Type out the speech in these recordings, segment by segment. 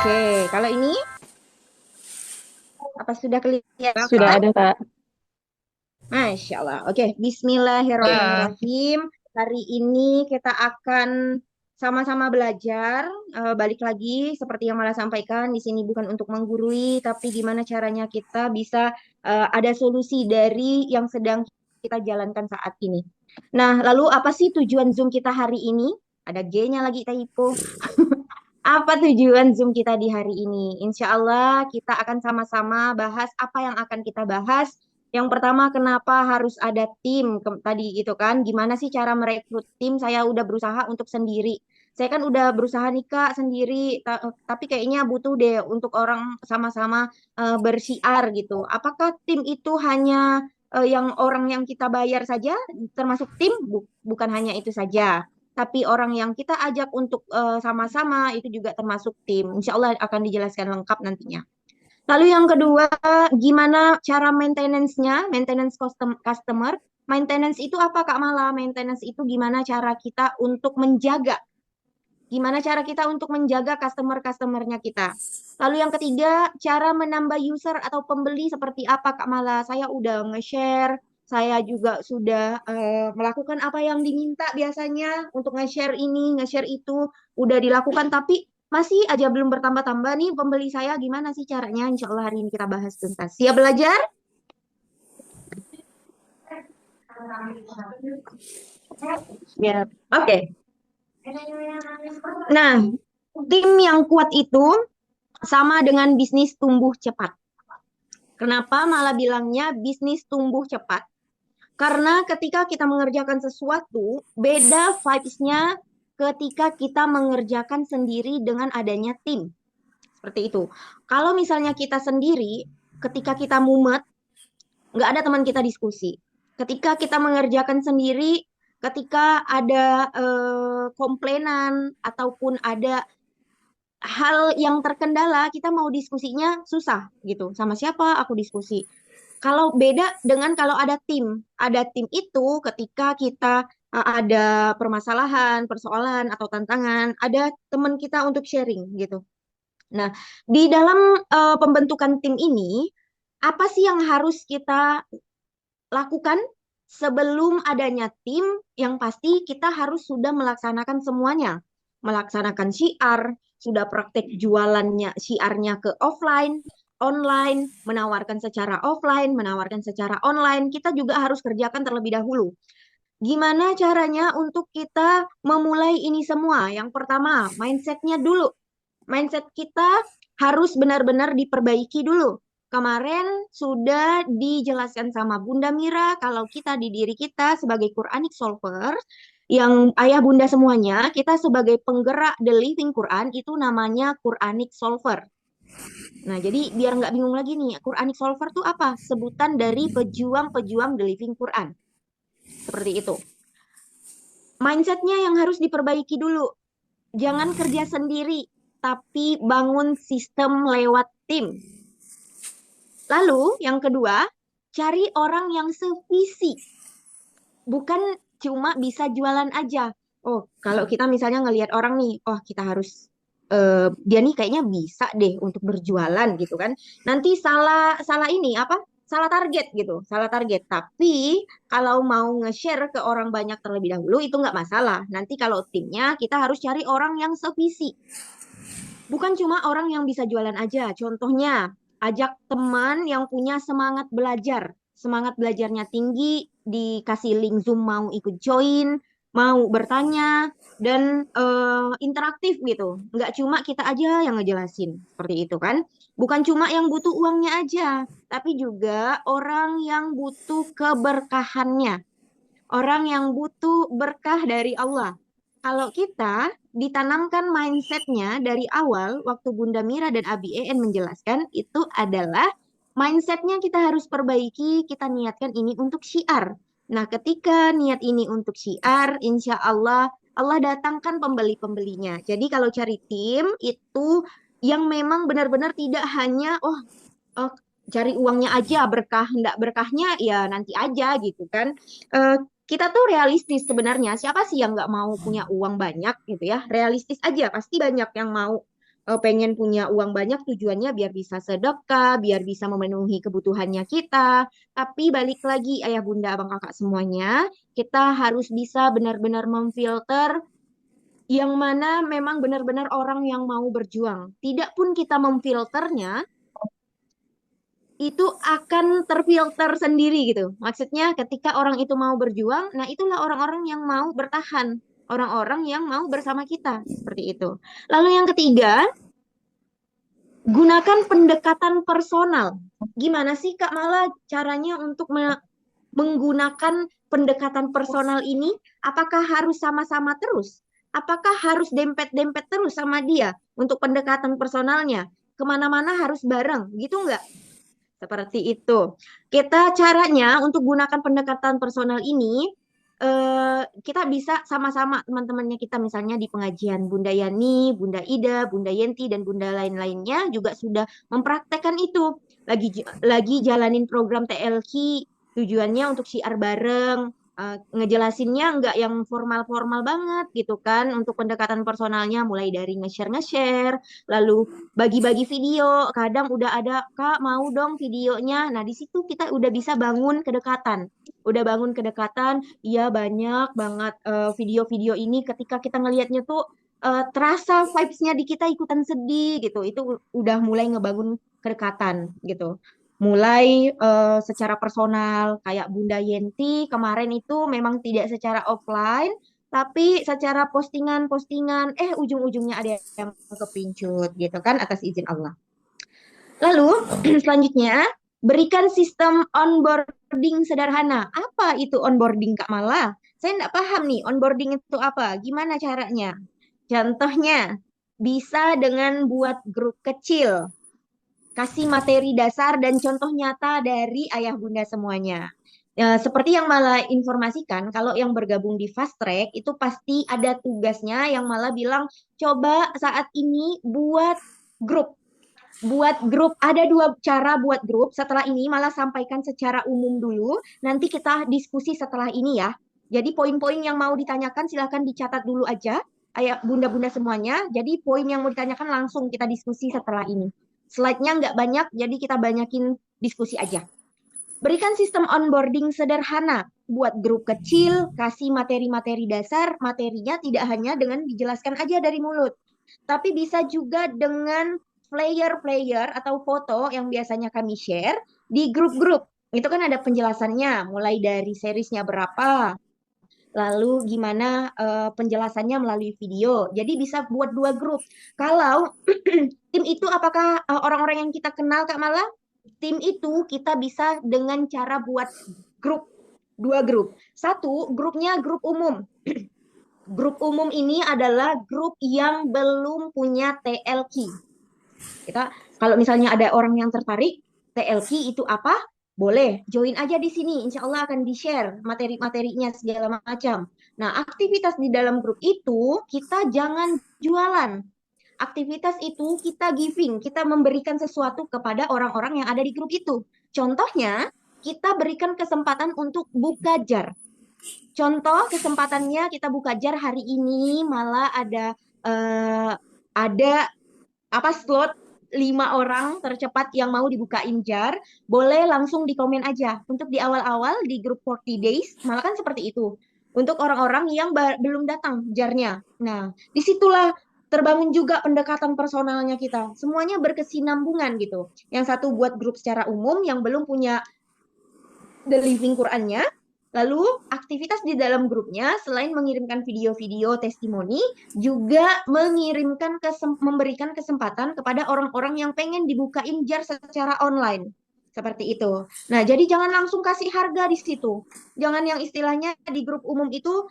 Oke, kalau ini apa sudah kelihatan, Sudah Kak? ada, Kak. Masya Allah. Oke, Ya, Bismillahirrahmanirrahim. Hari ini kita akan sama-sama belajar. Balik lagi, seperti yang Mala sampaikan, di sini bukan untuk menggurui, tapi gimana caranya kita bisa ada solusi dari yang sedang kita jalankan saat ini. Nah, lalu apa sih tujuan Zoom kita hari ini? Ada G-nya lagi, typo. Apa tujuan Zoom kita di hari ini? Insya Allah kita akan sama-sama bahas apa yang akan kita bahas. Yang pertama, kenapa harus ada tim? Tadi gitu kan, gimana sih cara merekrut tim? Saya udah berusaha untuk sendiri. Saya kan udah berusaha nih Kak sendiri, tapi kayaknya butuh deh untuk orang sama-sama bersiar gitu. Apakah tim itu hanya yang orang yang kita bayar saja termasuk tim? Bukan hanya itu saja, tapi orang yang kita ajak untuk sama-sama itu juga termasuk tim. Insya Allah akan dijelaskan lengkap nantinya. Lalu yang kedua, gimana cara maintenance-nya, maintenance customer. Maintenance itu apa Kak Mala? Maintenance itu gimana cara kita untuk menjaga, gimana cara kita untuk menjaga customer-customernya kita. Lalu yang ketiga, cara menambah user atau pembeli seperti apa Kak Mala? Saya udah nge-share, saya juga sudah melakukan apa yang diminta biasanya untuk nge-share ini, nge-share itu, udah dilakukan, tapi masih aja belum bertambah-tambah nih pembeli saya. Gimana sih caranya? Insya Allah hari ini kita bahas tuntas. Siap belajar? ya. Oke. Nah, tim yang kuat itu sama dengan bisnis tumbuh cepat. Kenapa malah bilangnya bisnis tumbuh cepat? Karena ketika kita mengerjakan sesuatu, beda vibes-nya ketika kita mengerjakan sendiri dengan adanya tim. Seperti itu. Kalau misalnya kita sendiri, ketika kita mumet, nggak ada teman kita diskusi. Ketika kita mengerjakan sendiri, ketika ada komplainan ataupun ada hal yang terkendala, kita mau diskusinya susah gitu. Sama siapa aku diskusi? Kalau beda dengan kalau ada tim. Ada tim itu ketika kita ada permasalahan, persoalan atau tantangan, ada teman kita untuk sharing gitu. Nah, di dalam pembentukan tim ini, apa sih yang harus kita lakukan sebelum adanya tim? Yang pasti kita harus sudah melaksanakan semuanya. Melaksanakan syiar, sudah praktek jualannya, syiarnya ke offline, online, menawarkan secara offline, menawarkan secara online. Kita juga harus kerjakan terlebih dahulu. Gimana caranya untuk kita memulai ini semua? Yang pertama, mindsetnya dulu. Mindset kita harus benar-benar diperbaiki dulu. Kemarin sudah dijelaskan sama Bunda Mira kalau kita di diri kita sebagai Quranic solver, yang ayah bunda semuanya, kita sebagai penggerak the living Quran itu namanya Quranic solver. Nah, jadi biar nggak bingung lagi nih, Quranic solver itu apa? Sebutan dari pejuang-pejuang the living Quran. Seperti itu. Mindsetnya yang harus diperbaiki dulu. Jangan kerja sendiri, tapi bangun sistem lewat tim. Lalu yang kedua, cari orang yang sevisi. Bukan cuma bisa jualan aja. Oh, kalau kita misalnya ngelihat orang nih, oh kita harus dia nih kayaknya bisa deh untuk berjualan gitu kan. Nanti salah salah ini apa? Salah target gitu, salah target. Tapi kalau mau nge-share ke orang banyak terlebih dahulu itu nggak masalah. Nanti kalau timnya kita harus cari orang yang sevisi. Bukan cuma orang yang bisa jualan aja. Contohnya, ajak teman yang punya semangat belajar. Semangat belajarnya tinggi, dikasih link Zoom mau ikut join, mau bertanya, dan interaktif gitu. Nggak cuma kita aja yang ngejelasin. Seperti itu kan. Bukan cuma yang butuh uangnya aja, tapi juga orang yang butuh keberkahannya. Orang yang butuh berkah dari Allah. Kalau kita ditanamkan mindsetnya dari awal, waktu Bunda Mira dan Abi EN menjelaskan, itu adalah mindsetnya kita harus perbaiki, kita niatkan ini untuk syiar. Nah, ketika niat ini untuk syiar, insya Allah, Allah datangkan pembeli-pembelinya. Jadi kalau cari tim, itu yang memang benar-benar tidak hanya, oh, cari uangnya aja, berkah, enggak berkahnya ya nanti aja gitu kan. Eh, kita tuh realistis sebenarnya. Siapa sih yang nggak mau punya uang banyak gitu ya? Realistis aja, pasti banyak yang mau. pengen punya uang banyak tujuannya biar bisa sedekah, biar bisa memenuhi kebutuhannya kita. Tapi balik lagi ayah bunda abang kakak semuanya, kita harus bisa benar-benar memfilter yang mana memang benar-benar orang yang mau berjuang. Tidak pun kita memfilternya, itu akan terfilter sendiri gitu. Maksudnya ketika orang itu mau berjuang, nah itulah orang-orang yang mau bertahan. Orang-orang yang mau bersama kita. Seperti itu. Lalu yang ketiga, gunakan pendekatan personal. Gimana sih Kak Mala caranya untuk menggunakan pendekatan personal ini? Apakah harus sama-sama terus? Apakah harus dempet-dempet terus sama dia untuk pendekatan personalnya? Kemana-mana harus bareng, gitu nggak? Seperti itu. Kita caranya untuk gunakan pendekatan personal ini, kita bisa sama-sama teman-temannya kita misalnya di pengajian Bunda Yani, Bunda Ida, Bunda Yenti dan Bunda lain-lainnya juga sudah mempraktekkan itu. Lagi jalanin program TLQ tujuannya untuk syiar bareng, ngejelasinnya nggak yang formal-formal banget gitu kan untuk pendekatan personalnya mulai dari nge-share, lalu bagi-bagi video, kadang udah ada Kak mau dong videonya. Nah, di situ kita udah bisa bangun kedekatan. Udah bangun kedekatan, iya banyak banget video-video ini ketika kita ngelihatnya tuh terasa vibes-nya di kita ikutan sedih gitu. Itu udah mulai ngebangun kedekatan gitu. Mulai secara personal kayak Bunda Yenti kemarin itu memang tidak secara offline tapi secara postingan-postingan, ujung-ujungnya ada yang kepincut gitu kan atas izin Allah. Lalu selanjutnya berikan sistem onboarding sederhana. Apa itu onboarding Kak Mala? Saya nggak paham nih onboarding itu apa? Gimana caranya? Contohnya bisa dengan buat grup kecil, kasih materi dasar dan contoh nyata dari ayah bunda semuanya. Seperti yang malah informasikan, kalau yang bergabung di Fast Track itu pasti ada tugasnya yang malah bilang, coba saat ini buat grup. Buat grup, ada dua cara buat grup. Setelah ini malah sampaikan secara umum dulu, nanti kita diskusi setelah ini ya. Jadi poin-poin yang mau ditanyakan silahkan dicatat dulu aja, ayah bunda-bunda semuanya. Jadi poin yang mau ditanyakan langsung kita diskusi setelah ini. Slide-nya nggak banyak, jadi kita banyakin diskusi aja. Berikan sistem onboarding sederhana buat grup kecil, kasih materi-materi dasar, materinya tidak hanya dengan dijelaskan aja dari mulut, tapi bisa juga dengan player-player atau foto yang biasanya kami share di grup-grup. Itu kan ada penjelasannya, mulai dari seriesnya berapa, lalu gimana penjelasannya melalui video. Jadi bisa buat dua grup. Kalau tim itu apakah orang-orang yang kita kenal Kak Mala? Tim itu kita bisa dengan cara buat grup, dua grup. Satu, grupnya grup umum. Grup umum ini adalah grup yang belum punya TLQ. Kita kalau misalnya ada orang yang tertarik, TLQ itu apa? Boleh, join aja di sini. Insya Allah akan di-share materi-materinya segala macam. Nah, aktivitas di dalam grup itu kita jangan jualan. Aktivitas itu kita giving, kita memberikan sesuatu kepada orang-orang yang ada di grup itu. Contohnya, kita berikan kesempatan untuk buka jar. Contoh kesempatannya kita buka jar hari ini malah ada apa slot 5 orang tercepat yang mau dibukain jar, boleh langsung di komen aja. Untuk di awal-awal di grup 40 days, malah kan seperti itu. Untuk orang-orang yang belum datang jarnya. Nah, disitulah terbangun juga pendekatan personalnya kita. Semuanya berkesinambungan gitu. Yang satu buat grup secara umum yang belum punya The Living Quran-nya. Lalu aktivitas di dalam grupnya selain mengirimkan video-video testimoni juga memberikan kesempatan kepada orang-orang yang pengen dibukain jar secara online. Seperti itu. Nah, jadi jangan langsung kasih harga di situ. Jangan yang istilahnya di grup umum itu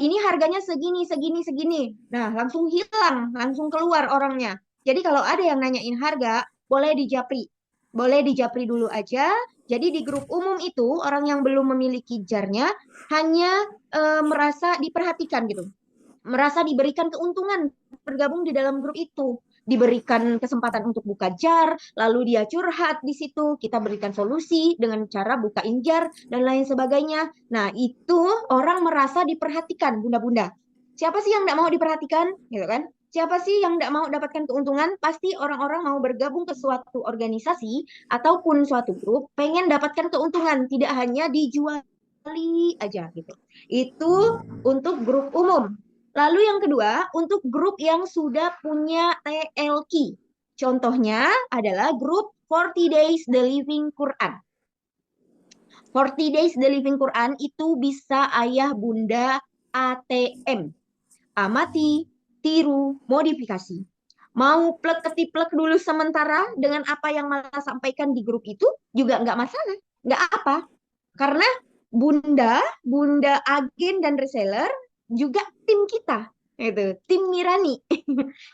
ini harganya segini, segini, segini. Nah, langsung hilang, langsung keluar orangnya. Jadi kalau ada yang nanyain harga, boleh dijapri. Boleh dijapri dulu aja. Jadi di grup umum itu orang yang belum memiliki jarnya hanya merasa diperhatikan gitu. Merasa diberikan keuntungan bergabung di dalam grup itu. Diberikan kesempatan untuk buka jar, lalu dia curhat di situ, kita berikan solusi dengan cara bukain jar dan lain sebagainya. Nah, itu orang merasa diperhatikan, bunda-bunda. Siapa sih yang nggak mau diperhatikan, gitu kan? Siapa sih yang tidak mau dapatkan keuntungan? Pasti orang-orang mau bergabung ke suatu organisasi ataupun suatu grup, pengen dapatkan keuntungan, tidak hanya dijuali aja gitu. Itu untuk grup umum. Lalu yang kedua, untuk grup yang sudah punya TLQ. Contohnya adalah grup 40 Days The Living Quran. 40 Days The Living Quran itu bisa ayah bunda ATM. Amati, tiru, modifikasi. Mau plek ketiplek dulu sementara dengan apa yang Mala sampaikan di grup itu juga nggak masalah. Nggak apa. Karena bunda agen dan reseller juga tim kita. Itu, tim Mirani.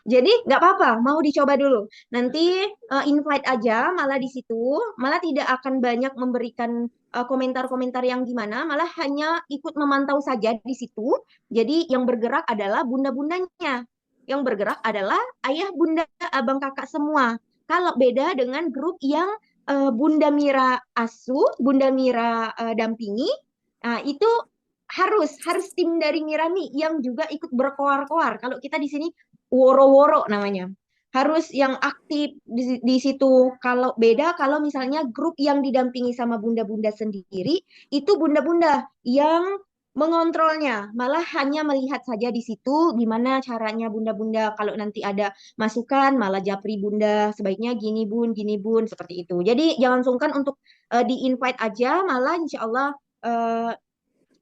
Jadi nggak apa-apa, mau dicoba dulu. Nanti invite aja, malah di situ, malah tidak akan banyak memberikan komentar-komentar yang gimana, malah hanya ikut memantau saja di situ. Jadi yang bergerak adalah bunda-bundanya. Yang bergerak adalah ayah, bunda, abang, kakak semua. Kalau beda dengan grup yang Bunda Mira asuh, Bunda Mira dampingi, nah itu harus tim dari Mirani yang juga ikut berkoar-koar. Kalau kita di sini woro-woro namanya. Harus yang aktif di situ. Kalau beda kalau misalnya grup yang didampingi sama bunda-bunda sendiri, itu bunda-bunda yang mengontrolnya, malah hanya melihat saja di situ gimana caranya bunda-bunda kalau nanti ada masukan, malah japri bunda sebaiknya gini bun, seperti itu. Jadi jangan sungkan untuk di-invite aja, malah insya Allah eh,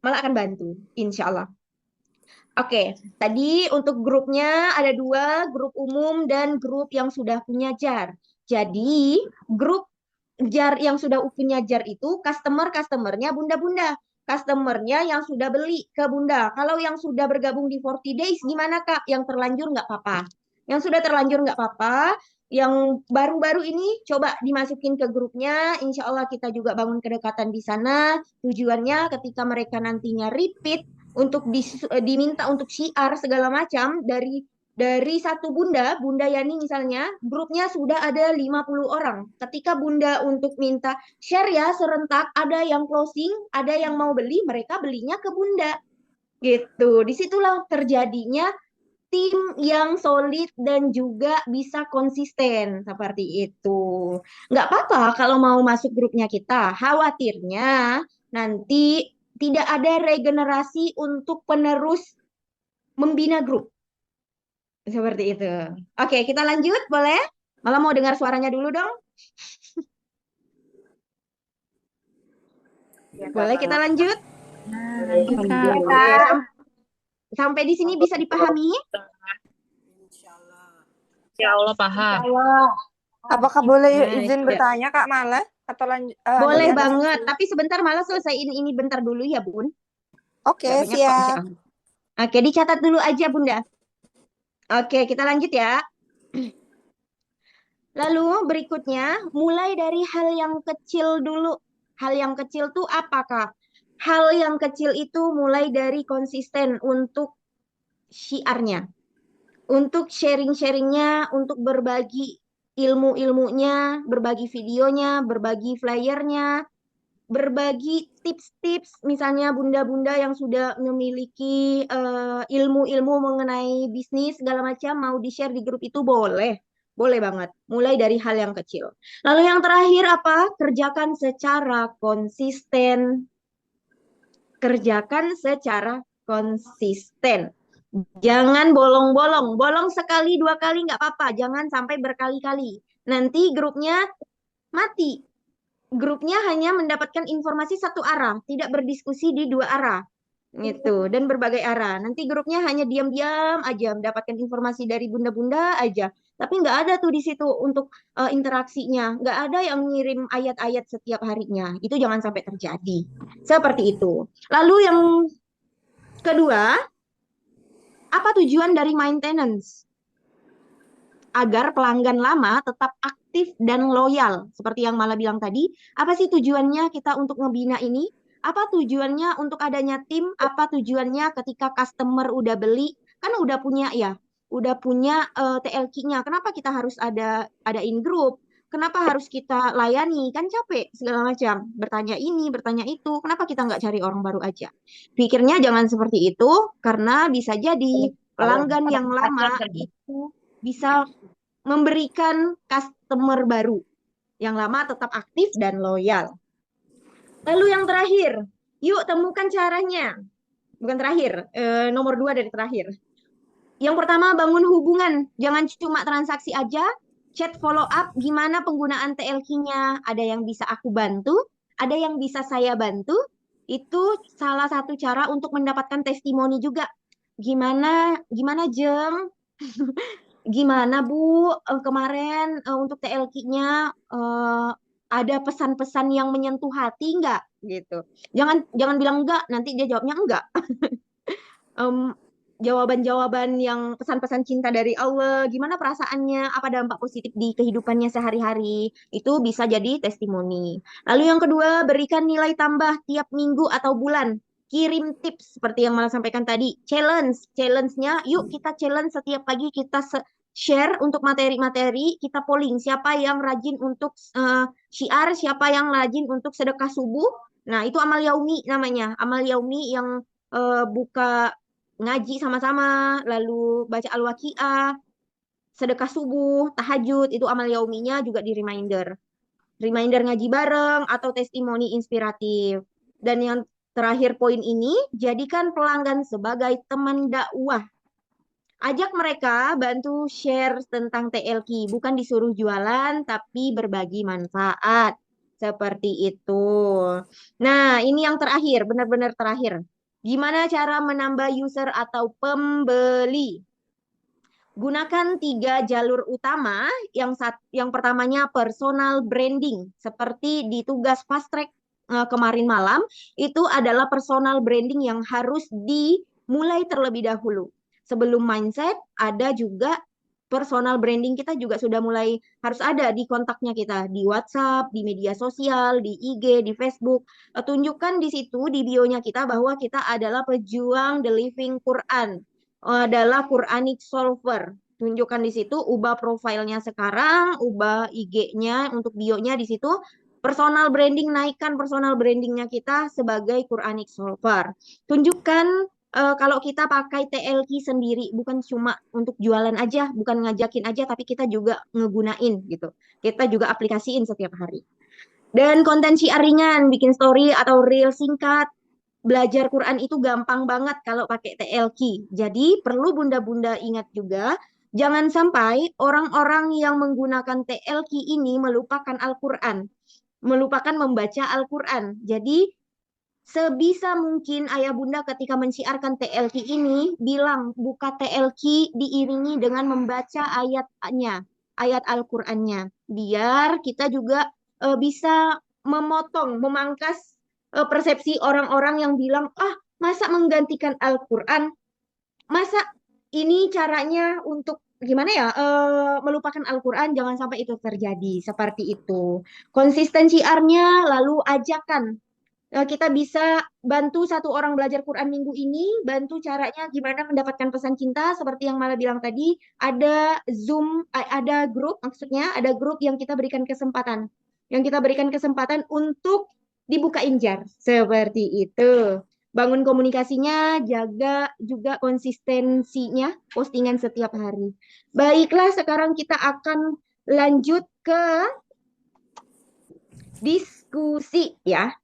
malah akan bantu, insya Allah. Oke, tadi untuk grupnya ada dua, grup umum dan grup yang sudah punya jar. Jadi, grup jar yang sudah punya jar itu customer-customernya bunda-bunda. Customernya yang sudah beli ke bunda. Kalau yang sudah bergabung di 40 days, gimana Kak? Yang terlanjur nggak apa-apa. Yang sudah terlanjur nggak apa-apa. Yang baru-baru ini coba dimasukin ke grupnya. Insya Allah kita juga bangun kedekatan di sana. Tujuannya ketika mereka nantinya repeat, untuk diminta untuk syiar segala macam dari satu Bunda Yani misalnya, grupnya sudah ada 50 orang. Ketika Bunda untuk minta share ya serentak, ada yang closing, ada yang mau beli, mereka belinya ke Bunda. Gitu. Disitulah terjadinya tim yang solid dan juga bisa konsisten seperti itu. Nggak apa-apa kalau mau masuk grupnya kita. Khawatirnya nanti tidak ada regenerasi untuk penerus membina grup. Seperti itu. Oke, kita lanjut boleh? Malah mau dengar suaranya dulu dong. Boleh kita lanjut? Lanjut, Kak. Oke, sampai di sini bisa dipahami? Ya Allah, paham. Apakah boleh Nah, izin ya. bertanya Kak Mala? Atau lanjut? Boleh banget, tapi sebentar malah selesaiin ini bentar dulu ya, Bun. Oke, Nggak banyak kok, siap. Masya Allah. Oke, dicatat dulu aja, Bunda. Oke, kita lanjut ya. Lalu berikutnya, mulai dari hal yang kecil dulu. Hal yang kecil tuh apa, Kak? Hal yang kecil itu mulai dari konsisten untuk syiarnya, untuk sharing-sharingnya, untuk berbagi ilmu-ilmunya, berbagi videonya, berbagi flyernya, berbagi tips-tips, misalnya bunda-bunda yang sudah memiliki ilmu-ilmu mengenai bisnis segala macam mau di-share di grup itu boleh. Boleh banget. Mulai dari hal yang kecil. Lalu yang terakhir apa? Kerjakan secara konsisten. Kerjakan secara konsisten. Jangan bolong-bolong. Bolong sekali, dua kali nggak apa-apa. Jangan sampai berkali-kali. Nanti grupnya mati. Grupnya hanya mendapatkan informasi satu arah, tidak berdiskusi di dua arah. Gitu, dan berbagai arah. Nanti grupnya hanya diam-diam aja mendapatkan informasi dari bunda-bunda aja. Tapi nggak ada tuh di situ untuk interaksinya. Nggak ada yang ngirim ayat-ayat setiap harinya. Itu jangan sampai terjadi. Seperti itu. Lalu yang kedua, apa tujuan dari maintenance? Agar pelanggan lama tetap aktif dan loyal. Seperti yang Mala bilang tadi, apa sih tujuannya kita untuk ngebina ini? Apa tujuannya untuk adanya tim? Apa tujuannya ketika customer udah beli? Kan udah punya ya, udah punya TLQ-nya. Kenapa kita harus adain grup? Kenapa harus kita layani? Kan capek segala macam. Bertanya ini, bertanya itu. Kenapa kita nggak cari orang baru aja? Pikirnya jangan seperti itu, karena bisa jadi pelanggan yang lama itu bisa memberikan customer baru. Yang lama tetap aktif dan loyal. Lalu yang terakhir, yuk temukan caranya. Bukan terakhir, nomor 2 dari terakhir. Yang pertama, bangun hubungan. Jangan cuma transaksi aja, chat follow up, gimana penggunaan TLQ-nya. Ada yang bisa aku bantu, ada yang bisa saya bantu. Itu salah satu cara untuk mendapatkan testimoni juga. Gimana Jeng? Gimana Bu, kemarin untuk TLQ-nya ada pesan-pesan yang menyentuh hati nggak? Gitu. Jangan bilang enggak, nanti dia jawabnya enggak. Jawaban-jawaban yang pesan-pesan cinta dari Allah, gimana perasaannya, apa dampak positif di kehidupannya sehari-hari, itu bisa jadi testimoni. Lalu yang kedua, berikan nilai tambah tiap minggu atau bulan. Kirim tips seperti yang Mala sampaikan tadi. Challenge-nya, yuk kita challenge setiap pagi kita share untuk materi-materi, kita polling siapa yang rajin untuk syiar, siapa yang rajin untuk sedekah subuh. Nah, itu amal yaumi namanya. Amal yaumi yang buka ngaji sama-sama, lalu baca al-waqiah, sedekah subuh, tahajud, itu amal yauminya juga di reminder. Reminder ngaji bareng atau testimoni inspiratif. Dan yang terakhir poin ini, jadikan pelanggan sebagai teman dakwah. Ajak mereka bantu share tentang TLQ, bukan disuruh jualan, tapi berbagi manfaat. Seperti itu. Nah, ini yang terakhir, benar-benar terakhir. Gimana cara menambah user atau pembeli? Gunakan 3 jalur utama. Yang pertamanya personal branding. Seperti di tugas fast track kemarin malam, itu adalah personal branding yang harus dimulai terlebih dahulu. Sebelum mindset, ada juga personal branding kita juga sudah mulai harus ada di kontaknya kita, di WhatsApp, di media sosial, di IG, di Facebook. Tunjukkan di situ di bionya kita bahwa kita adalah pejuang the living Quran, adalah Quranic solver. Tunjukkan di situ, ubah profilnya sekarang, ubah IG-nya untuk bionya di situ. Personal branding, naikkan personal brandingnya kita sebagai Quranic solver. Tunjukkan kalau kita pakai TLQ sendiri, bukan cuma untuk jualan aja, bukan ngajakin aja, tapi kita juga ngegunain gitu. Kita juga aplikasiin setiap hari. Dan konten syiar ringan, bikin story atau reel singkat. Belajar Quran itu gampang banget kalau pakai TLQ. Jadi perlu bunda-bunda ingat juga, jangan sampai orang-orang yang menggunakan TLQ ini melupakan Al-Quran, melupakan membaca Al-Quran. Jadi sebisa mungkin ayah bunda ketika mensiarkan TLQ ini bilang buka TLQ diiringi dengan membaca ayatnya, ayat Al-Qur'annya. Biar kita juga bisa memangkas persepsi orang-orang yang bilang, "Ah, masa menggantikan Al-Qur'an? Masa ini caranya untuk gimana ya, melupakan Al-Quran, jangan sampai itu terjadi." Seperti itu. Konsisten syiarnya, lalu ajakan. Kita bisa bantu satu orang belajar Quran minggu ini, bantu caranya gimana mendapatkan pesan cinta, seperti yang Mala bilang tadi, ada Zoom, ada grup, maksudnya ada grup yang kita berikan kesempatan. Yang kita berikan kesempatan untuk dibukain jar. Seperti itu. Bangun komunikasinya, jaga juga konsistensinya, postingan setiap hari. Baiklah, sekarang kita akan lanjut ke diskusi ya.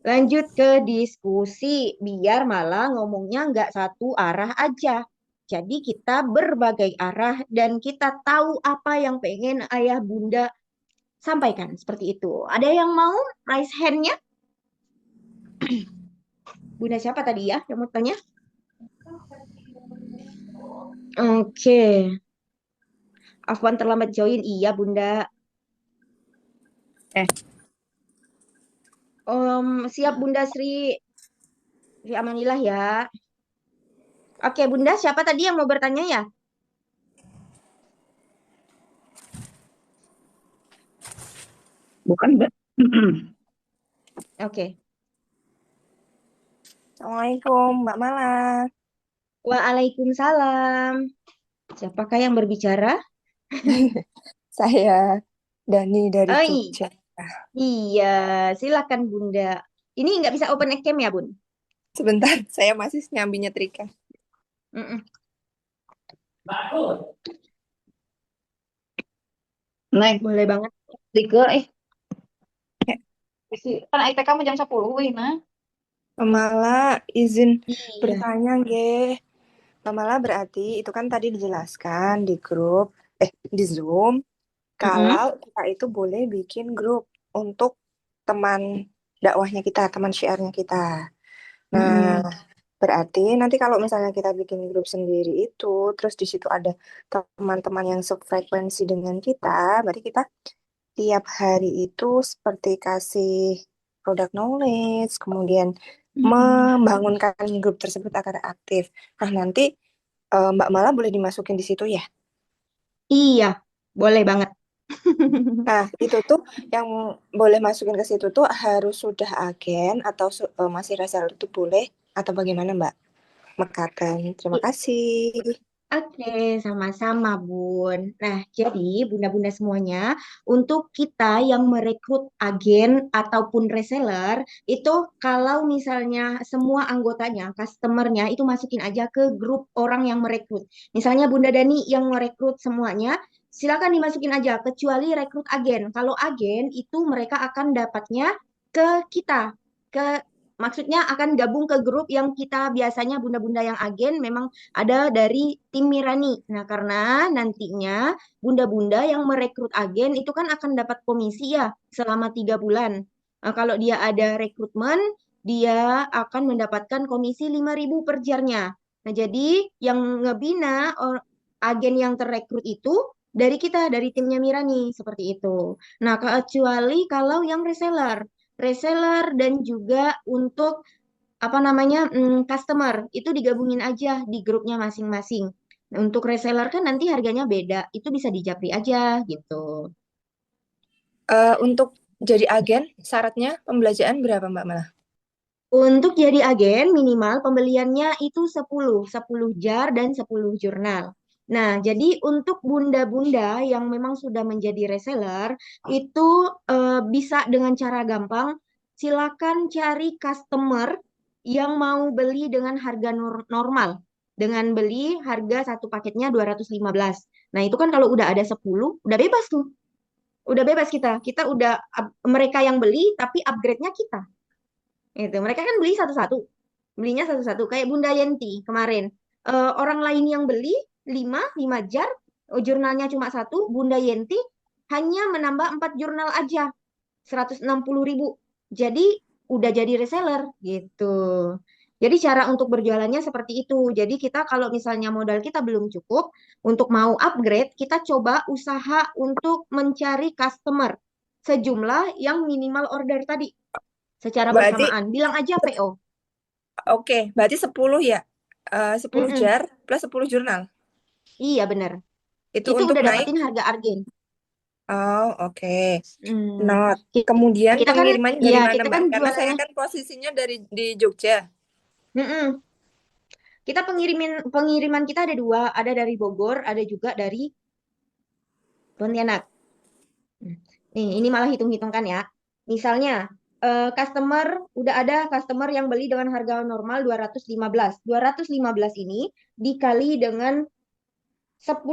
Lanjut ke diskusi, biar malah ngomongnya nggak satu arah aja. Jadi kita berbagai arah dan kita tahu apa yang pengen ayah bunda sampaikan. Seperti itu. Ada yang mau raise hand-nya? Bunda siapa tadi ya yang mau tanya? Oke. Afwan terlambat join. Iya bunda. Siap Bunda Sri Amanillah ya. Oke Bunda, siapa tadi yang mau bertanya ya? Bukan, Mbak. Oke. Assalamualaikum, Mbak Mala. Waalaikumsalam. Siapakah yang berbicara? Saya Dani dari Oh Jogja. iya, silakan Bunda. Ini nggak bisa open cam ya Bun? Sebentar, saya masih nyambi nyetrika. Mm-mm. Neng, Boleh banget. Rike, Ya, kan ITK kamu jam 10, wih, nah. Mbak Mala izin Iya. bertanya, nggih. Mbak Mala berarti itu kan tadi dijelaskan di grup, di Zoom, Mm-mm. kalau kita itu boleh bikin grup untuk teman dakwahnya kita, teman syiarnya kita. Nah, Mm-mm. berarti nanti kalau misalnya kita bikin grup sendiri itu, terus di situ ada teman-teman yang sefrekuensi dengan kita, berarti kita tiap hari itu seperti kasih product knowledge, kemudian Mm-mm. membangunkan grup tersebut agar aktif. Nah, nanti Mbak Mala boleh dimasukin di situ ya. Iya, boleh banget. Nah, itu tuh yang boleh masukin ke situ tuh harus sudah agen atau masih reseller itu boleh atau bagaimana, Mbak? Mekaten. Terima kasih. Oke, sama-sama, Bun. Nah, jadi bunda-bunda semuanya, untuk kita yang merekrut agen ataupun reseller, itu kalau misalnya semua anggotanya, customernya, itu masukin aja ke grup orang yang merekrut. Misalnya Bunda Dani yang merekrut semuanya, silakan dimasukin aja, kecuali rekrut agen. Kalau agen, itu mereka akan dapatnya ke kita, ke maksudnya akan gabung ke grup yang kita biasanya bunda-bunda yang agen memang ada dari tim Mirani. Nah, karena nantinya bunda-bunda yang merekrut agen itu kan akan dapat komisi ya selama 3 bulan. Nah, kalau dia ada rekrutmen, dia akan mendapatkan komisi 5.000 per jarnya. Nah, jadi yang ngebina agen yang terrekrut itu dari kita, dari timnya Mirani, seperti itu. Nah, kecuali kalau yang reseller. Reseller dan juga untuk apa namanya customer itu digabungin aja di grupnya masing-masing. Nah, untuk reseller kan nanti harganya beda, itu bisa dijapri aja gitu. Untuk jadi agen, syaratnya pembelajaran berapa, Mbak Mala? Untuk jadi agen minimal pembeliannya itu 10 jar dan 10 jurnal. Nah, jadi untuk bunda-bunda yang memang sudah menjadi reseller itu bisa dengan cara gampang, silakan cari customer yang mau beli dengan harga normal. Dengan beli harga satu paketnya 215. Nah, itu kan kalau udah ada 10, udah bebas tuh. Udah bebas kita. Kita udah mereka yang beli tapi upgrade-nya kita. Itu mereka kan beli satu-satu, belinya satu-satu. Kayak Bunda Yenti kemarin, orang lain yang beli lima jar, jurnalnya cuma satu. Bunda Yenti hanya menambah 4 jurnal aja, 160.000. Jadi udah jadi reseller gitu. Jadi cara untuk berjualannya seperti itu. Jadi kita kalau misalnya modal kita belum cukup untuk mau upgrade, kita coba usaha untuk mencari customer sejumlah yang minimal order tadi secara Berarti, bersamaan. Bilang aja PO. oke, berarti 10 ya? 10 Mm-mm. jar plus 10 jurnal. Iya bener. Itu Itu untuk udah naik. dapetin harga Argen. Oh, oke. Hmm. Not. Ki- Kemudian Kita kan, pengirimannya ya dari mana, kita Mbak? kan Karena saya jualannya. kan posisinya di Jogja. Mm-mm. Kita pengiriman kita ada dua, ada dari Bogor, ada juga dari Pontianak. Hmm. Ini malah hitung-hitung kan ya. Misalnya, customer udah ada customer yang beli dengan harga normal 215. 215 ini dikali dengan 10,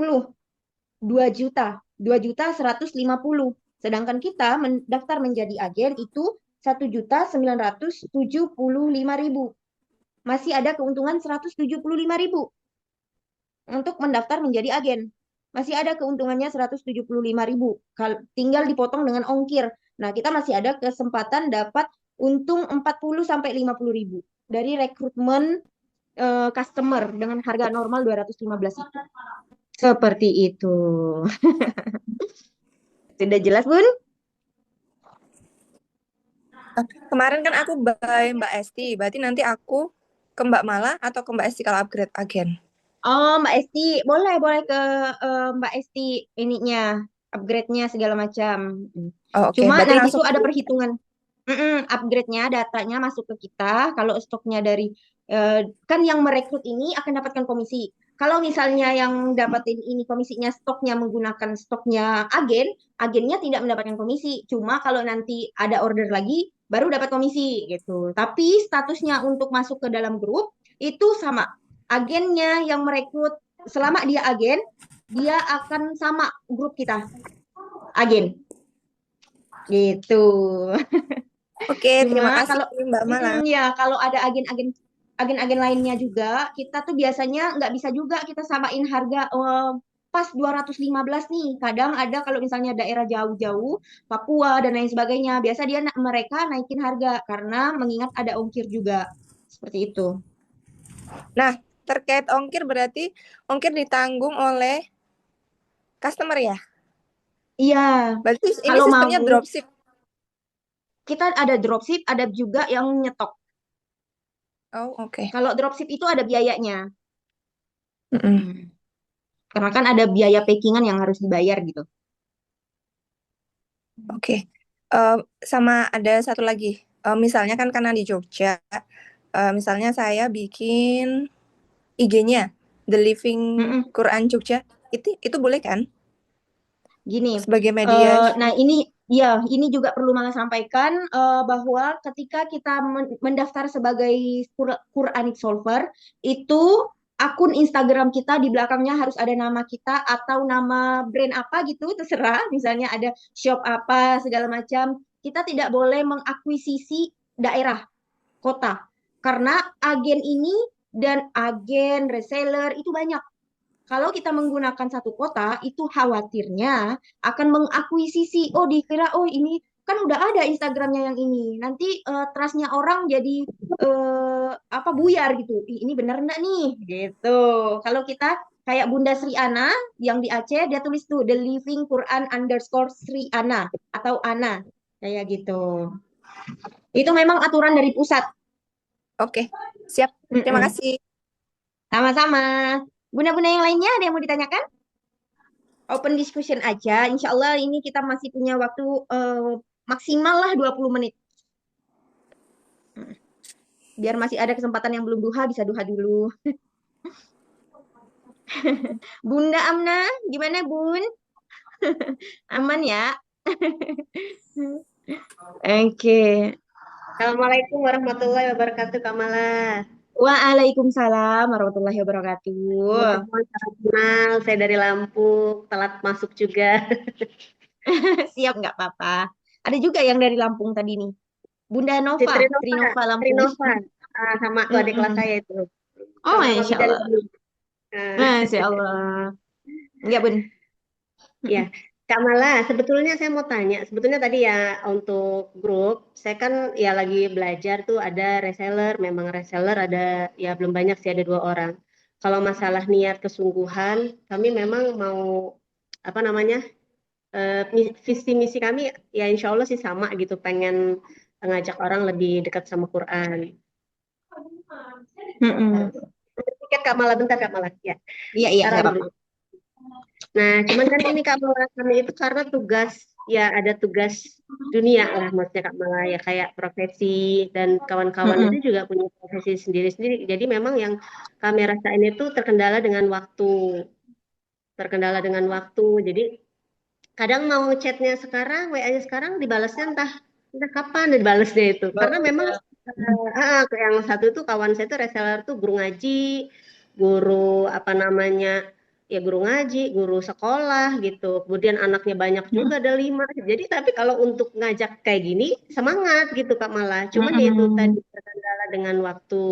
2 juta. 2.150.000. Sedangkan kita mendaftar menjadi agen itu 1.975.000. Masih ada keuntungan 175.000 untuk mendaftar menjadi agen. Masih ada keuntungannya 175.000. Tinggal dipotong dengan ongkir. Nah, kita masih ada kesempatan dapat untung 40 sampai 50.000 dari rekrutmen customer dengan harga normal 215 itu. Seperti itu. Sudah jelas, Bun? Kemarin kan aku by Mbak Esti. Berarti nanti aku ke Mbak Mala atau ke Mbak Esti kalau upgrade agen. Oh, Mbak Esti, boleh boleh ke Mbak Esti ininya, upgrade-nya segala macam. Oh, oke. Cuma Berarti nanti langsung. tuh ada perhitungan. Upgrade-nya, datanya masuk ke kita. Kalau stoknya dari kan yang merekrut ini akan dapatkan komisi. Kalau misalnya yang dapatin ini komisinya stoknya menggunakan stoknya agen, agennya tidak mendapatkan komisi. Cuma kalau nanti ada order lagi, baru dapat komisi gitu. Tapi statusnya untuk masuk ke dalam grup itu sama. Agennya yang merekrut selama dia agen, dia akan sama grup kita, agen. Gitu. Oke, terima Cuma kasih kalau Mbak Mala. ya kalau ada agen-agen lainnya juga, kita tuh biasanya nggak bisa juga kita samain harga pas 215 nih. Kadang ada kalau misalnya daerah jauh-jauh, Papua dan lain sebagainya, biasa mereka naikin harga karena mengingat ada ongkir juga. Seperti itu. Nah, terkait ongkir berarti ongkir ditanggung oleh customer ya? Iya, Berarti ini kalau mau sistemnya dropship. kita ada dropship, ada juga yang nyetok. Oh, oke. Kalau dropship itu ada biayanya. Mm-mm. Hmm. Karena kan ada biaya packingan yang harus dibayar gitu. Oke. Sama ada satu lagi. Misalnya kan karena di Jogja, misalnya saya bikin IG-nya The Living Mm-mm. Quran Jogja, itu boleh kan Gini, sebagai media? nah ini juga perlu Mala sampaikan bahwa ketika kita mendaftar sebagai Quranic Solver itu akun Instagram kita di belakangnya harus ada nama kita atau nama brand apa gitu terserah. Misalnya ada shop apa segala macam. Kita tidak boleh mengakuisisi daerah kota karena agen ini dan agen reseller itu banyak. Kalau kita menggunakan satu kota, itu khawatirnya akan mengakuisisi. Oh, dikira, oh ini kan udah ada Instagramnya yang ini. Nanti trustnya orang jadi apa buyar gitu. Ih, ini bener nggak nih? Gitu. Kalau kita kayak Bunda Sri Ana yang di Aceh, dia tulis tuh The Living Quran underscore Sri Ana atau Ana kayak gitu. Itu memang aturan dari pusat. Oke, siap. Terima Mm-mm. kasih. Sama-sama. Bunda-bunda yang lainnya ada yang mau ditanyakan? Open discussion aja. Insya Allah ini kita masih punya waktu maksimal lah 20 menit. Biar masih ada kesempatan yang belum duha, bisa duha dulu. Bunda Amna, gimana Bun? Aman ya? Oke. Assalamualaikum warahmatullahi wabarakatuh, Kamala. Waalaikumsalam warahmatullahi wabarakatuh. Teman-teman, salam kenal. Saya dari Lampung, telat masuk juga. Siap nggak apa-apa. Ada juga yang dari Lampung tadi nih. Bunda Si Nova, Trinova, Trinova Lampung. Trinova. Sama tuh adik kelas Mm-mm. saya itu. Oh, Sama-sama Masya bidan Allah. kami. Ah, Masya Allah. Enggak, Bun. ya, Kamala, sebetulnya saya mau tanya. Sebetulnya tadi ya untuk grup, saya kan ya lagi belajar tuh ada reseller, memang reseller ada ya belum banyak sih ada 2 orang. Kalau masalah niat kesungguhan, kami memang mau apa namanya visi misi kami ya insya Allah sih sama gitu pengen ngajak orang lebih dekat sama Quran. Mm-mm. Tiket Kak Mala bentar Kak Mala ya. Iya, iya, nggak Taruh apa-apa. dulu. Nah cuman kan ini Kak Mala kami itu karena tugas ya ada tugas dunia lah maksudnya Kak Mala ya kayak profesi dan kawan-kawan itu Mm-mm. juga punya profesi sendiri-sendiri. Jadi memang yang kami rasain itu terkendala dengan waktu, terkendala dengan waktu. Jadi kadang mau chatnya sekarang, WA-nya sekarang dibalasnya entah entah kapan dibalasnya itu. Karena memang yang satu itu kawan saya itu reseller tuh guru ngaji, guru apa namanya ya guru ngaji, guru sekolah gitu. Kemudian anaknya banyak juga ada 5. Jadi tapi kalau untuk ngajak kayak gini semangat gitu Kak malah. Cuman ya itu tadi Mm-mm. terkendala dengan waktu.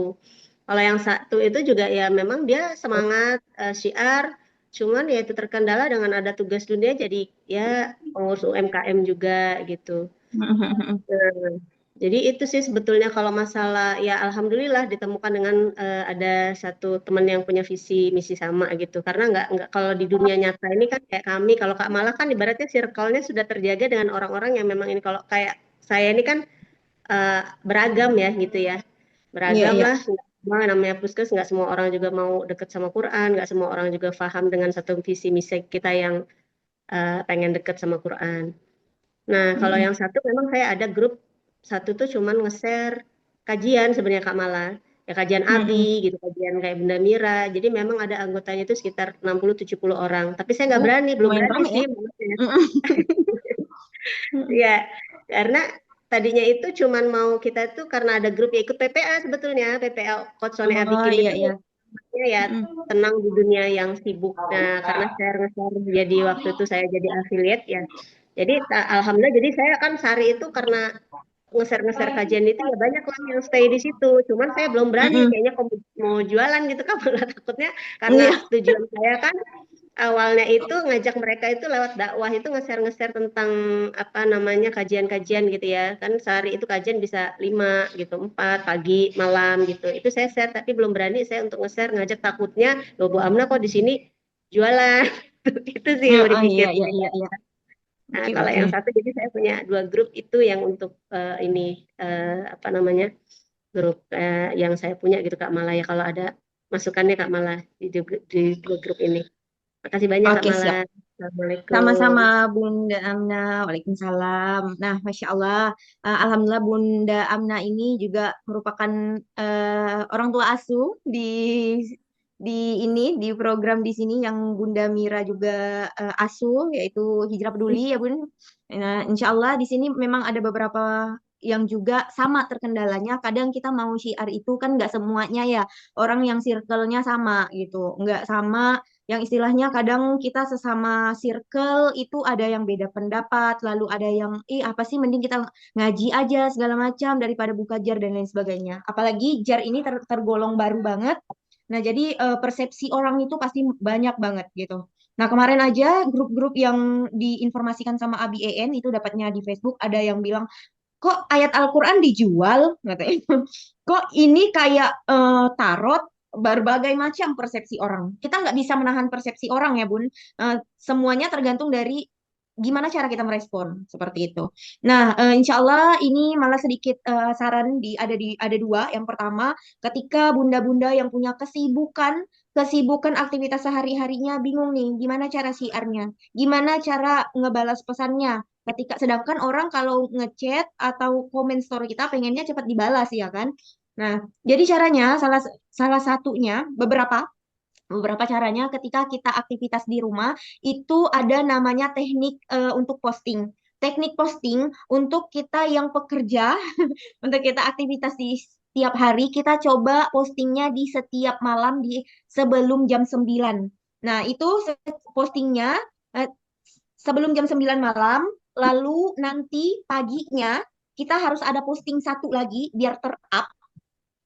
Kalau yang satu itu juga ya memang dia semangat syiar, cuman ya itu terkendala dengan ada tugas dunia jadi ya pengurus UMKM juga gitu. Mm-mm. Nah, jadi itu sih sebetulnya kalau masalah ya alhamdulillah ditemukan dengan ada satu teman yang punya visi misi sama gitu. Karena nggak kalau di dunia nyata ini kan kayak kami kalau Kak Malah kan ibaratnya circle-nya sudah terjaga dengan orang-orang yang memang ini kalau kayak saya ini kan beragam ya gitu ya. Iya, Beragam iya. lah, nggak semua namanya Puskes, nggak semua orang juga mau deket sama Quran, nggak semua orang juga paham dengan satu visi misi kita yang pengen deket sama Quran. Nah, kalau Mm-mm. yang satu memang saya ada grup, satu tuh cuman nge-share kajian sebenarnya Kak Mala. Ya kajian Mm-mm. Abi gitu, kajian kayak Bunda Mira. Jadi memang ada anggotanya itu sekitar 60-70 orang. Tapi saya nggak Oh, berani, belum lumayan berani rame sih. ya. Mm-mm. Mm-mm. Ya, karena tadinya itu cuman mau kita itu karena ada grup ya ikut PPA sebetulnya, PPA Coach Sone Abi Oh, Kim iya, itu iya. takutnya ya Mm-mm. tenang di dunia yang sibuk. Nah, karena share-share jadi waktu itu saya jadi affiliate ya. Jadi alhamdulillah jadi saya kan sehari itu karena nge-share kajian itu ya banyak lah yang stay di situ. Cuman saya belum berani Mm-mm. kayaknya kalau mau jualan gitu kan malah takutnya karena Iya. tujuan saya kan awalnya itu ngajak mereka itu lewat dakwah itu nge-share tentang apa namanya kajian-kajian gitu ya. Kan sehari itu kajian bisa 5 gitu, 4 pagi, malam gitu. Itu saya share tapi belum berani saya untuk nge-share ngajak takutnya loh Bu Amna kok di sini jualan. Itu sih yang Oh, iya, berpikir. iya, iya, iya. Nah, Oke, kalau oke. yang satu jadi saya punya 2 grup itu yang untuk ini apa namanya grup yang saya punya gitu Kak Mala ya kalau ada masukannya Kak Mala di 2 grup ini. Makasih banyak Kak Oke, Mala. siap. Assalamualaikum. Sama-sama Bunda Amna, Waalaikumsalam. Nah, Masya Allah, Alhamdulillah Bunda Amna ini juga merupakan orang tua asuh di program di sini yang Bunda Mira juga asuh, yaitu Hijrah Peduli ya Bun. Nah, Insya Allah di sini memang ada beberapa yang juga sama terkendalanya. Kadang kita mau syiar itu kan nggak semuanya ya orang yang circle-nya sama gitu, nggak sama yang istilahnya kadang kita sesama circle itu ada yang beda pendapat, lalu ada yang, apa sih mending kita ngaji aja segala macam daripada buka jar dan lain sebagainya. Apalagi jar ini tergolong baru banget. Nah, jadi persepsi orang itu pasti banyak banget gitu. Nah, kemarin aja grup-grup yang diinformasikan sama ABEN itu dapatnya di Facebook ada yang bilang, kok ayat Al-Quran dijual? Katanya. Kok ini kayak tarot, berbagai macam persepsi orang. Kita nggak bisa menahan persepsi orang ya, Bun. Semuanya tergantung dari gimana cara kita merespon seperti itu. Nah, insya Allah ini malah sedikit saran ada dua. Yang pertama, ketika bunda-bunda yang punya kesibukan aktivitas sehari-harinya bingung nih, gimana cara siarnya, gimana cara ngebalas pesannya. Ketika sedangkan orang kalau ngechat atau komen story kita pengennya cepat dibalas ya kan. Nah, jadi caranya salah salah satunya beberapa caranya ketika kita aktivitas di rumah itu ada namanya teknik untuk posting. Teknik posting untuk kita yang pekerja, untuk kita aktivitas di setiap hari, kita coba postingnya di setiap malam di sebelum jam 9. Nah, itu postingnya eh, sebelum jam 9 malam, lalu nanti paginya kita harus ada posting satu lagi biar ter-up.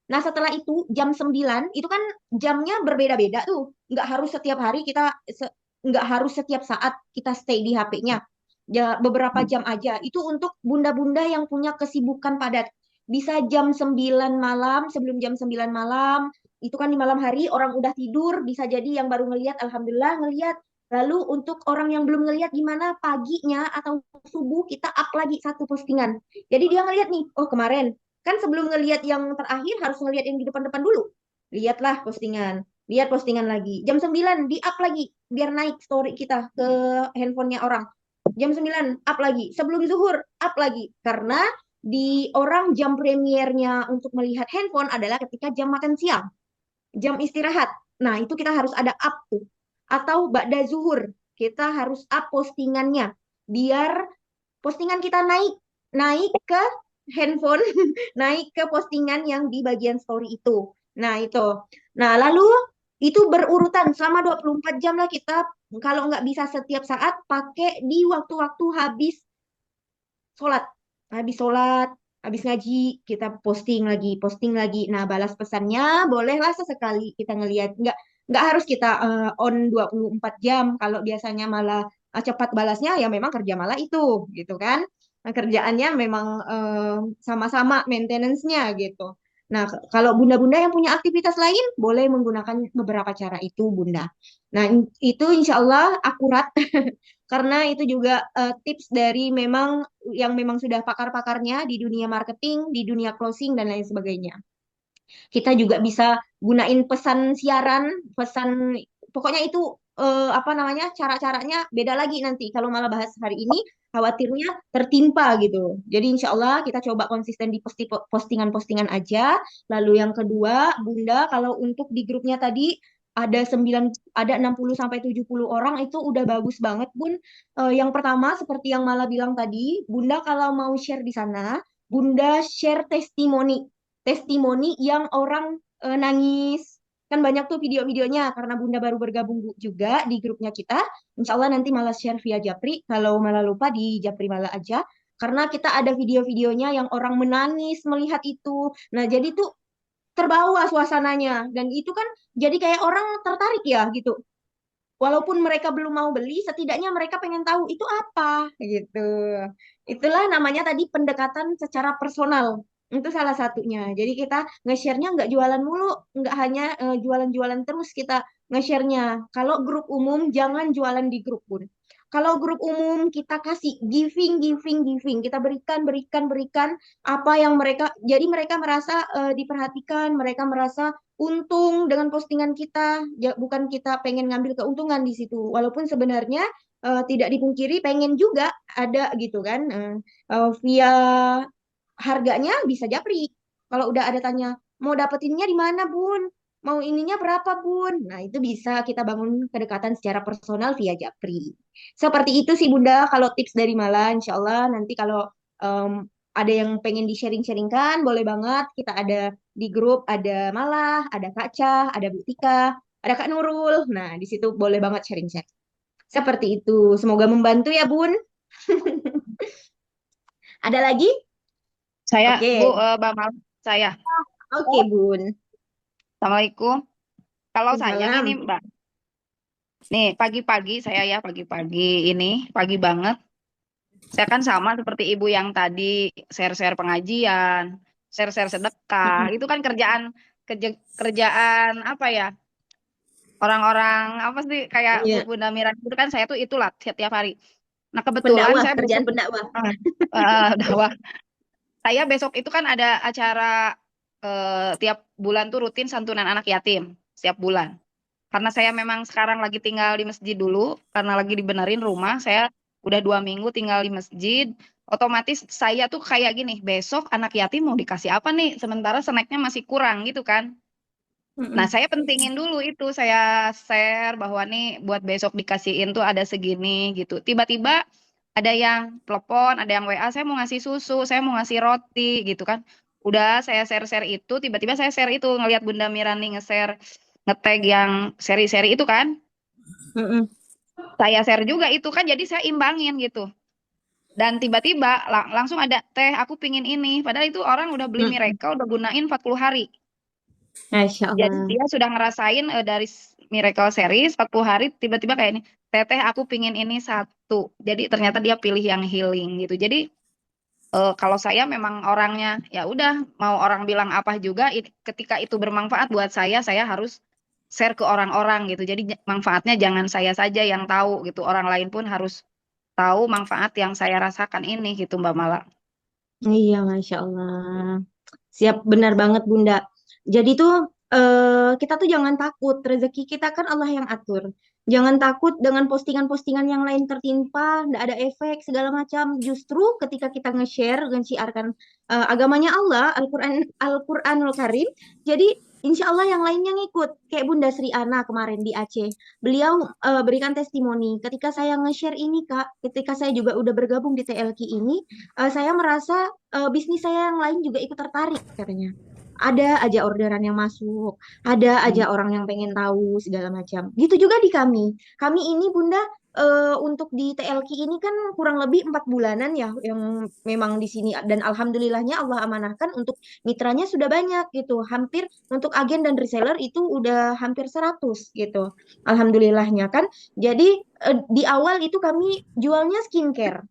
Nah, setelah itu jam 9 itu kan jamnya berbeda-beda tuh. Nggak harus setiap hari nggak harus setiap saat kita stay di HP-nya. Ya, beberapa jam aja. Itu untuk bunda-bunda yang punya kesibukan padat. Bisa jam 9 malam, sebelum jam 9 malam, itu kan di malam hari orang udah tidur, bisa jadi yang baru ngelihat, alhamdulillah ngelihat. Lalu untuk orang yang belum ngelihat gimana paginya atau subuh kita up lagi satu postingan. Jadi dia ngelihat nih, oh kemarin kan sebelum ngelihat yang terakhir harus ngelihat yang di depan-depan dulu. Lihatlah postingan, lihat postingan lagi. Jam 9 di-up lagi biar naik story kita ke handphonenya orang. Jam 9 up lagi. Sebelum zuhur up lagi. Karena di orang jam premiernya untuk melihat handphone adalah ketika jam makan siang, jam istirahat. Nah, itu kita harus ada up tuh. Atau ba'da zuhur, kita harus up postingannya biar postingan kita naik naik ke handphone, naik ke postingan yang di bagian story itu. Nah, itu. Nah, lalu itu berurutan selama 24 jam lah kita kalau nggak bisa setiap saat pakai di waktu-waktu habis sholat. Habis sholat, habis ngaji, kita posting lagi, posting lagi. Nah, balas pesannya bolehlah sesekali kita ngelihat. Nggak harus kita on 24 jam. Kalau biasanya malah cepat balasnya, ya memang kerja malah itu, gitu kan. Nah, kerjaannya memang sama-sama maintenance-nya gitu. Nah, kalau bunda-bunda yang punya aktivitas lain, boleh menggunakan beberapa cara itu, Bunda. Nah, itu insya Allah akurat karena itu juga tips dari memang sudah pakar-pakarnya di dunia marketing, di dunia closing dan lain sebagainya. Kita juga bisa gunain pesan siaran, pesan pokoknya itu apa namanya cara-caranya beda lagi nanti. Kalau malah bahas hari ini khawatirnya tertimpa gitu. Jadi insya Allah kita coba konsisten di postingan-postingan aja. Lalu yang kedua, Bunda, kalau untuk di grupnya tadi ada 60 sampai 70 orang itu udah bagus banget, Bun. Yang pertama seperti yang Mala bilang tadi, Bunda kalau mau share di sana, Bunda share testimoni yang orang nangis, Kan banyak tuh video-videonya karena Bunda baru bergabung juga di grupnya kita. Insya Allah nanti malah share via Japri. Kalau malah lupa di Japri malah aja. Karena kita ada video-videonya yang orang menangis melihat itu. Nah, jadi tuh terbawa suasananya. Dan itu kan jadi kayak orang tertarik ya gitu. Walaupun mereka belum mau beli, setidaknya mereka pengen tahu itu apa gitu. Itulah namanya tadi pendekatan secara personal. Itu salah satunya. Jadi kita nge-share-nya nggak jualan mulu, nggak hanya jualan-jualan terus kita nge-share-nya. Kalau grup umum jangan jualan di grup pun. Kalau grup umum kita kasih giving, giving, giving. Kita berikan, berikan, berikan apa yang mereka. Jadi mereka merasa diperhatikan, mereka merasa untung dengan postingan kita, bukan kita pengen ngambil keuntungan di situ. Walaupun sebenarnya tidak dipungkiri pengen juga ada gitu kan. Via harganya bisa Japri. Kalau udah ada tanya, mau dapetinnya di mana, Bun? Mau ininya berapa, Bun? Nah, itu bisa kita bangun kedekatan secara personal via Japri. Seperti itu sih, Bunda, kalau tips dari Mala. Insya Allah nanti kalau em, ada yang pengen di-sharing-sharingkan, boleh banget. Kita ada di grup, ada Malah, ada Kak Cah, ada Bu Tika, ada Kak Nurul. Nah, di situ boleh banget sharing-sharing. Seperti itu. Semoga membantu ya, Bun. Ada lagi? Saya, Bu, Oke. Bamal, saya. Oke, Bun. Assalamualaikum. Kalau saya Salam. gini, Mbak. Nih, pagi-pagi saya ya, pagi-pagi ini, pagi banget. Saya kan sama seperti Ibu yang tadi, share-share pengajian, share-share sedekah. Itu kan kerjaan apa ya? Orang-orang apa sih kayak Bu Iya, Bunda Mira itu kan saya tuh itulah setiap hari. Nah, kebetulan pendakwah, saya kerjaan besok pendakwah. dakwah. Saya besok itu kan ada acara tiap bulan tuh rutin santunan anak yatim setiap bulan. Karena saya memang sekarang lagi tinggal di masjid dulu, karena lagi dibenerin rumah, saya udah 2 minggu tinggal di masjid. Otomatis saya tuh kayak gini, besok anak yatim mau dikasih apa nih? Sementara snacknya masih kurang gitu kan. Nah, Mm-mm. saya pentingin dulu itu, saya share bahwa nih buat besok dikasihin tuh ada segini gitu. Tiba-tiba ada yang telepon, ada yang WA, saya mau ngasih susu, saya mau ngasih roti gitu kan. Udah saya share-share itu, tiba-tiba saya share itu, ngelihat Bunda Mirani nge-share, nge-tag yang seri-seri itu kan. Mm-mm. Saya share juga itu kan, jadi saya imbangin gitu. Dan tiba-tiba langsung ada, teh aku pingin ini. Padahal itu orang udah beli Mm-mm. Miracle, udah gunain 40 hari. Masya Jadi Allah. dia sudah ngerasain dari Miracle Series 40 hari tiba-tiba kayak ini, teteh aku pingin ini satu. Jadi ternyata dia pilih yang healing gitu. Jadi kalau saya memang orangnya ya udah mau orang bilang apa juga ketika itu bermanfaat buat saya harus share ke orang-orang gitu. Jadi manfaatnya jangan saya saja yang tahu gitu. Orang lain pun harus tahu manfaat yang saya rasakan ini gitu Mbak Mala. Iya, Masya Allah. Siap, benar banget Bunda. Jadi tuh kita tuh jangan takut, rezeki kita kan Allah yang atur. Jangan takut dengan postingan-postingan yang lain tertimpa, nggak ada efek segala macam. Justru ketika kita nge-share, nge-syiarkan agamanya Allah, Al-Quranul Karim, jadi insya Allah yang lainnya ngikut. Kayak Bunda Sri Ana kemarin di Aceh. Beliau berikan testimoni, ketika saya nge-share ini Kak, ketika saya juga udah bergabung di TLQ ini, saya merasa bisnis saya yang lain juga ikut tertarik katanya. Ada aja orderan yang masuk, ada aja orang yang pengen tahu segala macam. Gitu juga di kami. Kami ini Bunda untuk di TLQ ini kan kurang lebih 4 bulanan ya yang memang di sini dan alhamdulillahnya Allah amanahkan untuk mitranya sudah banyak gitu. Hampir untuk agen dan reseller itu udah hampir 100 gitu. Alhamdulillahnya kan. Jadi di awal itu kami jualnya skincare.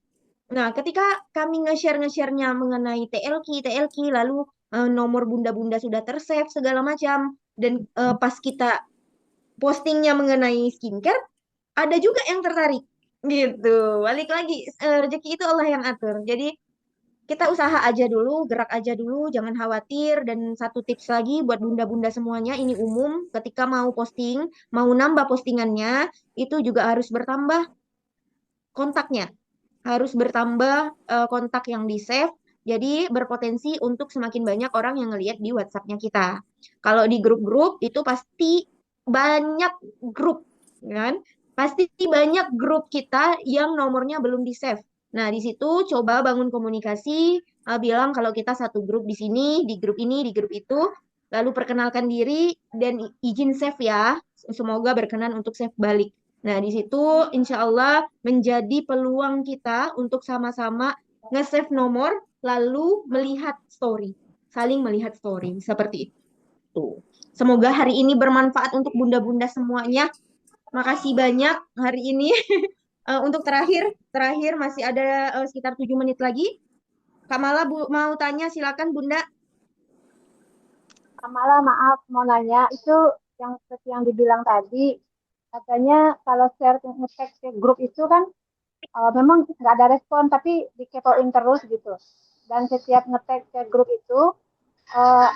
Nah, ketika kami nge-share-nya mengenai TLQ, lalu nomor bunda-bunda sudah tersave segala macam, dan pas kita postingnya mengenai skincare, ada juga yang tertarik. Gitu. Balik lagi, rezeki itu Allah yang atur. Jadi kita usaha aja dulu, gerak aja dulu, jangan khawatir. Dan satu tips lagi buat bunda-bunda semuanya, ini umum, ketika mau posting, mau nambah postingannya, itu juga harus bertambah kontaknya, harus bertambah kontak yang di save. Jadi berpotensi untuk semakin banyak orang yang ngelihat di WhatsApp-nya kita. Kalau di grup-grup itu pasti banyak grup, kan? Pasti banyak grup kita yang nomornya belum di save. Nah, di situ coba bangun komunikasi, bilang kalau kita satu grup di sini, di grup ini, di grup itu. lalu perkenalkan diri dan izin save ya. Semoga berkenan untuk save balik. Nah, di situ insya Allah menjadi peluang kita untuk sama-sama nge-save nomor lalu melihat story, saling melihat story seperti itu. Semoga hari ini bermanfaat untuk bunda-bunda semuanya. Makasih banyak hari ini. Untuk terakhir masih ada sekitar 7 menit lagi. Kak Mala mau tanya, silakan Bunda. Malah maaf mau nanya itu yang seperti yang dibilang tadi katanya kalau share nge-tag ke grup itu kan memang nggak ada respon tapi dikepoin terus gitu dan setiap nge-tag ke grup itu eh,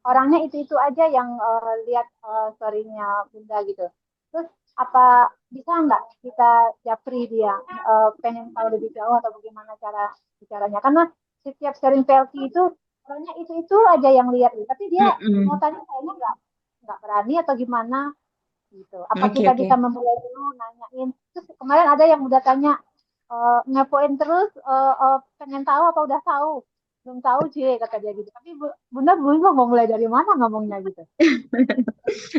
orangnya itu aja yang lihat story-nya Bunda gitu. Terus apa bisa nggak kita japri dia pengen tahu lebih jauh atau bagaimana cara bicaranya? Karena setiap sharing PLT itu orangnya itu aja yang lihat, tapi dia mau Mm-mm. tanya kayaknya nggak berani atau gimana gitu. Apa Oke, kita oke. bisa memulai dulu nanyain? Terus kemarin ada yang udah tanya ngepoin terus pengen tahu apa udah tahu belum tahu sih kata dia gitu tapi Bunda bingung mau mulai dari mana ngomongnya gitu.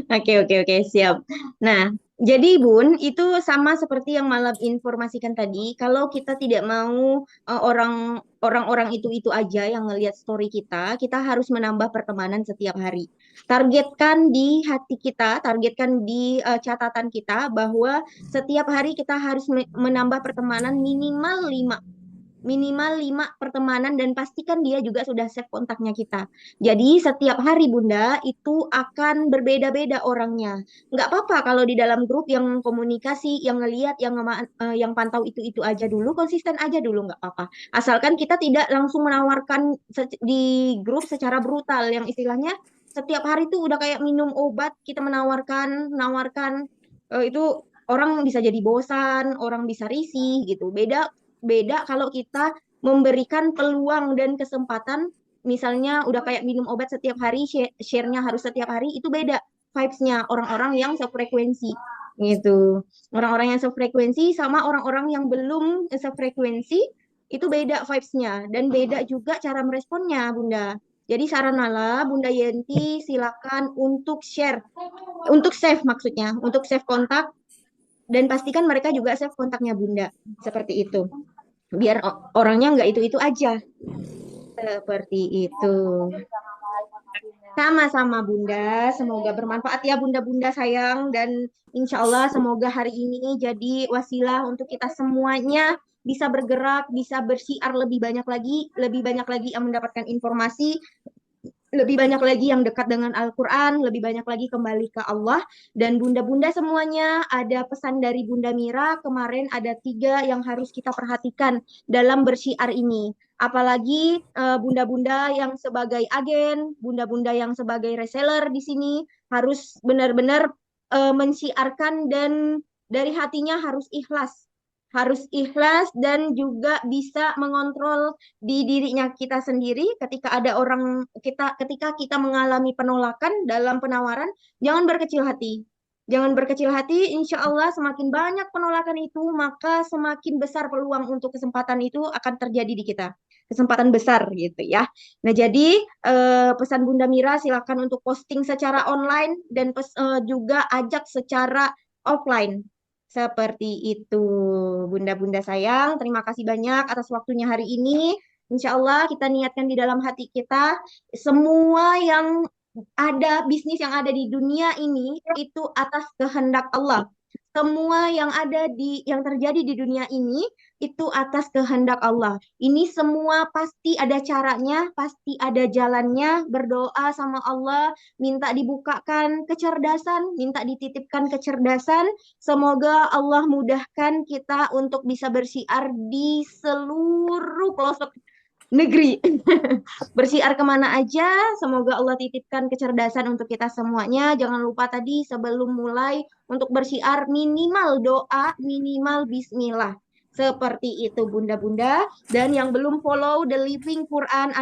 Oke, oke, oke, siap. Nah, jadi Bun, itu sama seperti yang Malam informasikan tadi, kalau kita tidak mau orang-orang itu aja yang ngelihat story kita harus menambah pertemanan setiap hari. Targetkan di hati kita, targetkan di catatan kita bahwa setiap hari kita harus menambah pertemanan minimal 5 pertemanan dan pastikan dia juga sudah save kontaknya kita. Jadi setiap hari Bunda itu akan berbeda-beda orangnya. Nggak apa-apa kalau di dalam grup yang komunikasi, yang ngeliat, yang pantau itu aja dulu, konsisten aja dulu nggak apa-apa. Asalkan kita tidak langsung menawarkan di grup secara brutal, yang istilahnya setiap hari tuh udah kayak minum obat, kita menawarkan itu orang bisa jadi bosan, orang bisa risih gitu. Beda beda kalau kita memberikan peluang dan kesempatan, misalnya udah kayak minum obat setiap hari, share-nya harus setiap hari, itu beda vibes-nya orang-orang yang sefrekuensi gitu. Orang-orang yang sefrekuensi sama orang-orang yang belum sefrekuensi itu beda vibes-nya dan beda juga cara meresponnya, Bunda. Jadi saran Nala, Bunda Yenti silakan untuk share, untuk save maksudnya, untuk save kontak dan pastikan mereka juga save kontaknya Bunda. Seperti itu biar orangnya nggak itu aja seperti itu. Sama-sama Bunda, semoga bermanfaat ya Bunda-Bunda sayang dan insya Allah semoga hari ini jadi wasilah untuk kita semuanya bisa bergerak, bisa bersiar lebih banyak lagi yang mendapatkan informasi, lebih banyak lagi yang dekat dengan Al-Quran, lebih banyak lagi kembali ke Allah. Dan bunda-bunda semuanya, ada pesan dari Bunda Mira, kemarin ada 3 yang harus kita perhatikan dalam bersyiar ini. Apalagi bunda-bunda yang sebagai agen, bunda-bunda yang sebagai reseller di sini, harus benar-benar mensiarkan dan dari hatinya harus ikhlas dan juga bisa mengontrol di dirinya kita sendiri ketika kita mengalami penolakan dalam penawaran, jangan berkecil hati. Jangan berkecil hati, insya Allah semakin banyak penolakan itu, maka semakin besar peluang untuk kesempatan itu akan terjadi di kita. Kesempatan besar gitu ya. Nah, jadi pesan Bunda Mira silakan untuk posting secara online dan juga ajak secara offline. Seperti itu, Bunda-Bunda sayang. Terima kasih banyak atas waktunya hari ini. Insya Allah kita niatkan di dalam hati kita, semua yang ada, bisnis yang ada di dunia ini, itu atas kehendak Allah. Semua yang terjadi di dunia ini, itu atas kehendak Allah. Ini semua pasti ada caranya, pasti ada jalannya. Berdoa sama Allah, minta dibukakan kecerdasan, minta dititipkan kecerdasan. Semoga Allah mudahkan kita untuk bisa bersiar di seluruh pelosok negeri. Bersiar kemana aja, semoga Allah titipkan kecerdasan untuk kita semuanya. Jangan lupa tadi sebelum mulai untuk bersiar minimal doa, minimal bismillah. Seperti itu bunda-bunda. Dan yang belum follow The Living Quran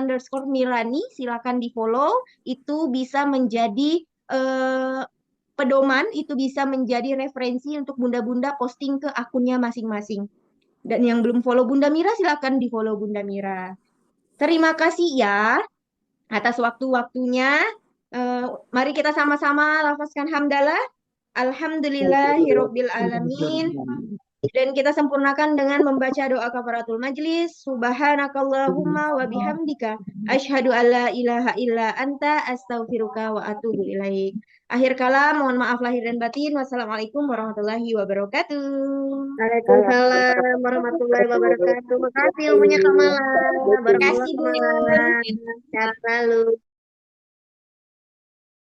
_Mirani, silakan di follow. Itu bisa menjadi pedoman, itu bisa menjadi referensi untuk bunda-bunda posting ke akunnya masing-masing. Dan yang belum follow Bunda Mira, silakan di follow Bunda Mira. Terima kasih ya atas waktu-waktunya. Mari kita sama-sama lafazkan hamdalah. Alhamdulillahirabbil alamin. Dan kita sempurnakan dengan membaca doa kafaratul majlis. Subhanakallahumma wa bihamdika asyhadu alla ilaha illa anta astaghfiruka wa atubu ilaik. Akhir kala, mohon maaf lahir dan batin. Wassalamualaikum warahmatullahi wabarakatuh. Waalaikumsalam warahmatullahi wabarakatuh. Makasih ilmunya Kak Mala. Terima kasih, Barakallah Kak Bu. Mala. Sehat selalu.